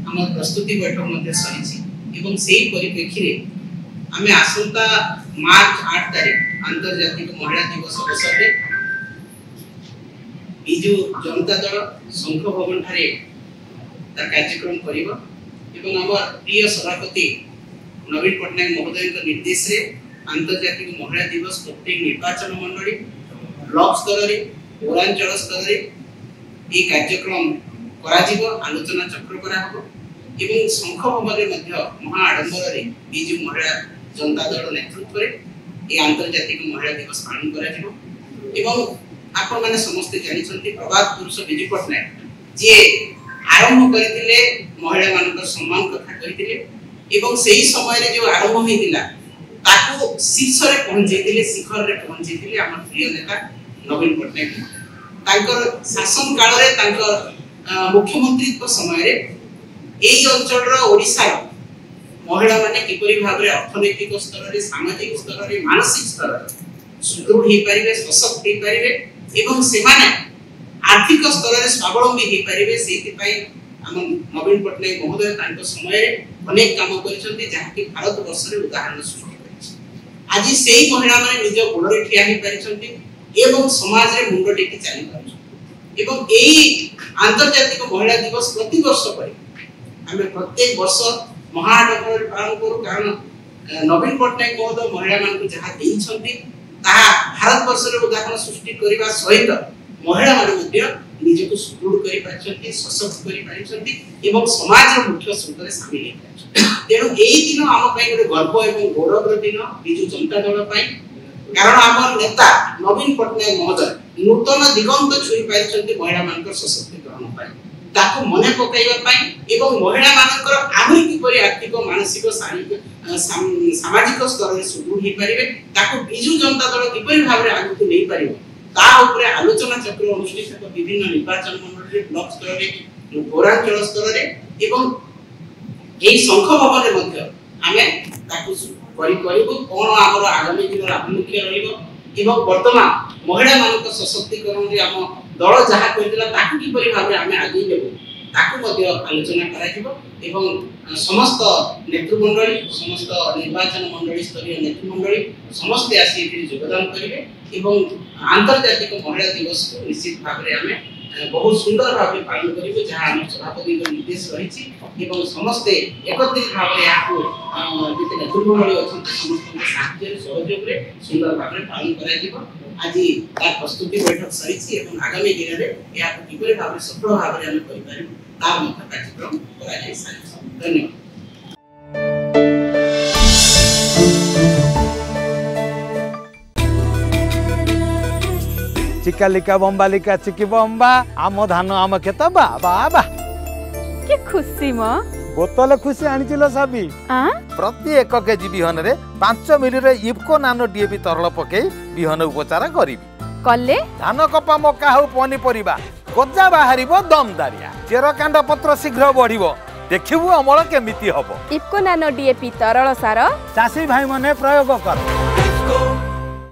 आम प्रस्तुति बैठक सरी से परिप्रेक्षी आम आसंता मार्च 8 तारीख आंतर्जातिक महिला दिवस अवसर में बिजु जनता दल संघ भवन ठारे कार्यक्रम करिबो एवं आम प्रिय सभापति नवीन पटनायक महोदय निर्देश रे आंतर्जातिक महिला दिवस प्रत्येक निर्वाचन मंडली ब्लॉक स्तर रे पौरांचल स्तर रे ये कार्यक्रम कराजिबो आलोचना चक्र करा हबो एवं संघ भवन रे मध्य महा आडंबर रे बिजु महिला जनता दल नेतृत्व रे ये आंतर्जातिक महिला दिवस पालन कराजिबो एवं आपण माने समस्त जानिछन्ती प्रभात पुरुष बिजु पटनायक जे आरंभ करथिले महिला मानक सम्मान कथा करथिले एवं सेही समय रे जो आरंभ होइतिला ताको शीर्ष रे पहुंचैतिले शिखर रे पहुंचैतिले हमर प्रिय नेता नवीन पटनायक तांकर शासन काल रे तांकर मुख्यमंत्रीत्व समय रे एई अंचल रो ओडिसा महिला माने किपरि भाबरे अर्थनैतिक स्तर रे सामाजिक स्तर रे मानसिक स्तर रे सुदृढ़ हे परिबे सशक्त हे परिबे एवं सेमाने आर्थिक स्तर रे स्वावलंबी हे परिबे सेति पई हम नवीन पटनायक महोदय तांको समय रे अनेक काम करिसंती जहा कि भारत वर्ष रे उदाहरण सृष्टि करिछि आज सेही महिला माने निज गोड़ रे ठिया हे परिसंती एवं समाज रे मुंड टेकी चली पारछन एवं एई आंतर्जातिक महिला दिवस प्रति वर्ष परे हमें प्रत्येक वर्ष महाआडंबर पालन करू कारण नवीन पटनायक महोदय महिला मान को जहा देइछंती ता भारत वर्ष रे उदाहरण सृष्टि करिबा सहित महिला मान मध्ये निजको सुदृढ़ करि पाछंती सशक्त करि पाछंती एवं समाज रो मुख्य स्रोत रे शामिल हे पाछंती तेनु एई दिन हम पई गोटे गर्व एवं गौरव रो दिन बिजु जनता दल पई कारण हमर नेता नवीन पटनायक महोदय नूतन दिगंत छुई पाछंती महिला मानकर सशक्तिकरण पई ताको मने पकाइबा पई एवं महिला मानकर आहुरी किपरि आर्थिक मानसिक शारीरिक सामाजिक स्तर रे सुदृढ़ हे परिबे ताको बिजु जनता दल किपरि भाबरे आगु नै परिबो ता ऊपर आलोचना चक्र अनुष्ठित विभिन्न निर्वाचन मंडल रे ब्लॉक स्तर रे पौरांचल स्तर रे एवं एई संघ भवन रे मध्य आमे ताकु करिबो कोन हमर आगामी दिन अभिमुख्य रहिबो एवं वर्तमान महिला मानक सशक्तिकरण रे हम दल जहा कहितला ताकु किपरि भाबरे आमे आगे लेबो ताकु मध्य आलोचना कराजिबो एवं समस्त नेतृमंडली समस्त निर्वाचन मंडली स्तरीय नेतृमंडली समस्त आसी एथि योगदान करिवे एवं आंतर्जातिक महिला दिवस को निश्चित भाबरे आमे बहुत सुंदर भाबरे पालन करिवे जहा हम सभापति को निर्देश रहिछि एवं समस्त एकत्रित भाबरे याको जते नेतृमंडली अछन समस्त साहाय्य सहयोग रे सुंदर भाबरे पालन कराजिबो आज तार प्रस्तुति बैठक सरिछि एवं आगामी दिन रे याको किपरि भाबरे सफल भाबरे हम करि पारिबो तार मत कार्यक्रम करा जाय सारी धन्यवाद। चिकालिका बम्बालिका चिकी बम्बा आम धान आम खेत बा बा के खुशी म बोतल खुशी आनिचिलो साबी प्रति 1 केजी बिहन रे 5 मिली रे इफको नानो डीएपी तरल पके बिहन उपचार करिवि कले धान कपा मका हो पनी परिबा गजा बाहरिबो दमदारिया चेर कांड पत्र शीघ्र बढ़िबो देखिबु अमल केमिति हबो इफको नानो डीएपी तरल सार चासी भाई मने प्रयोग कर।